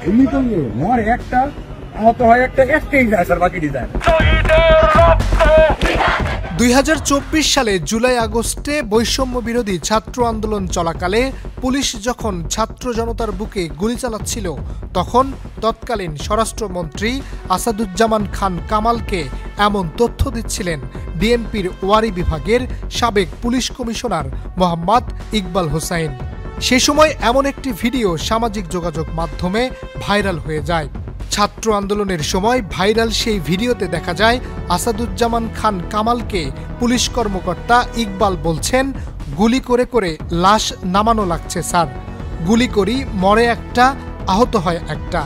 এমনিতে মরে একটা, আহত হয় একটা, একটাই যায় স্যার, বাকি যায়। 2024 সালে জুলাই আগস্টে বৈষম্য বিরোধী ছাত্র আন্দোলন চলাকালে পুলিশ যখন ছাত্র জনতার বুকে গুলি চালাচ্ছিল, তখন তৎকালীন স্বরাষ্ট্রমন্ত্রী আসাদুজ্জামান খান কামালকে এমন তথ্য দিচ্ছিলেন বিএনপির ওয়ারি বিভাগের সাবেক পুলিশ কমিশনার মোহাম্মদ ইকবাল হোসাইন। সে সময় এমন একটি ভিডিও সামাজিক যোগাযোগ মাধ্যমে ভাইরাল হয়ে যায়। ছাত্র আন্দোলনের সময় ভাইরাল সেই ভিডিওতে দেখা যায় আসাদুজ্জামান খান কামালকে পুলিশ কর্মকর্তা ইকবাল বলছেন, গুলি করে করে লাশ নামানো লাগছে স্যার, গুলি করি, মরে একটা, আহত হয় একটা,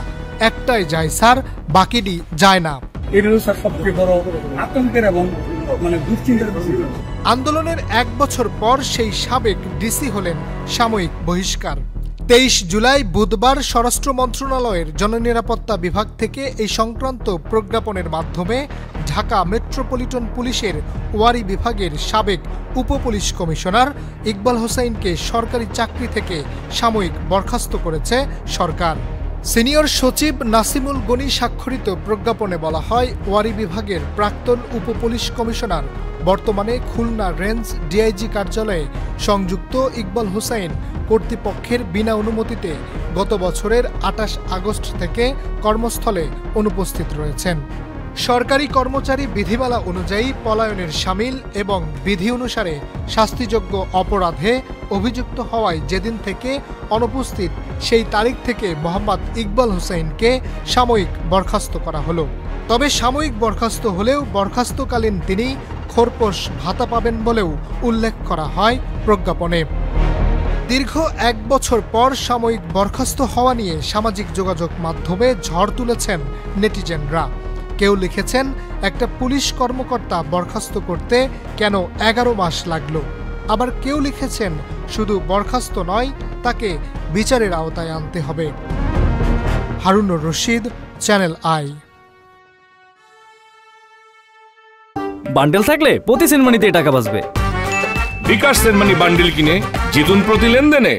একটাই যায় স্যার, বাকিটি যায় না। এটা স্যার সবচেয়ে বড় আতঙ্কের এবং দুশ্চিন্তার বিষয়। আন্দোলনের 1 বছর পর সেই সাবেক ডিসি হলেন সাময়িক বহিষ্কার। 23 জুলাই বুধবার স্বরাষ্ট্র মন্ত্রণালয়ের জননিরাপত্তা বিভাগ থেকে এই সংক্রান্ত প্রজ্ঞাপনের মাধ্যমে ঢাকা মেট্রোপলিটন পুলিশের ওয়ারি বিভাগের সাবেক উপপুলিশ কমিশনার ইকবাল হোসাইনকে সরকারি চাকরি থেকে সাময়িক বরখাস্ত করেছে সরকার। সিনিয়র সচিব নাসিমুল গনি স্বাক্ষরিত প্রজ্ঞাপনে বলা হয়, ওয়ারি বিভাগের প্রাক্তন উপপুলিশ কমিশনার বর্তমানে খুলনা রেঞ্জ ডিআইজি কার্যালয়ে সংযুক্ত ইকবাল হোসাইন কর্তৃপক্ষের বিনা অনুমতিতে গত বছরের 28 আগস্ট থেকে কর্মস্থলে অনুপস্থিত রয়েছেন। সরকারি কর্মচারী বিধিমালা অনুযায়ী পলায়নের শামিল এবং বিধি অনুসারে শাস্তিযোগ্য অপরাধে অভিযুক্ত হওয়ায় যেদিন থেকে অনুপস্থিত সেই তারিখ থেকে মোহাম্মদ ইকবাল হোসাইনকে সাময়িক বরখাস্ত করা হলো। তবে সাময়িক বরখাস্ত হলেও বরখাস্তকালীন তিনি খোরপোশ ভাতা পাবেন বলেও উল্লেখ করা হয় প্রজ্ঞাপনে। দীর্ঘ 1 বছর পর সাময়িক বরখাস্ত হওয়া নিয়ে সামাজিক যোগাযোগ মাধ্যমে ঝড় তুলেছেন নেটিজেনরা। কেউ লিখেছেন, একটা পুলিশ কর্মকর্তা বরখাস্ত করতে কেন 11 মাস লাগলো? আবার কেউ লিখেছেন, শুধু বরখাস্ত নয়, তাকে বিচারের আওতায় আনতে হবে। Harunur Rashid, channel I. Bundle থাকলে প্রতি সেনমানিতে টাকা বাঁচবে। বিকাশ সেনমানি বান্ডেল কিনে জিতুন প্রতি লেনদেনে।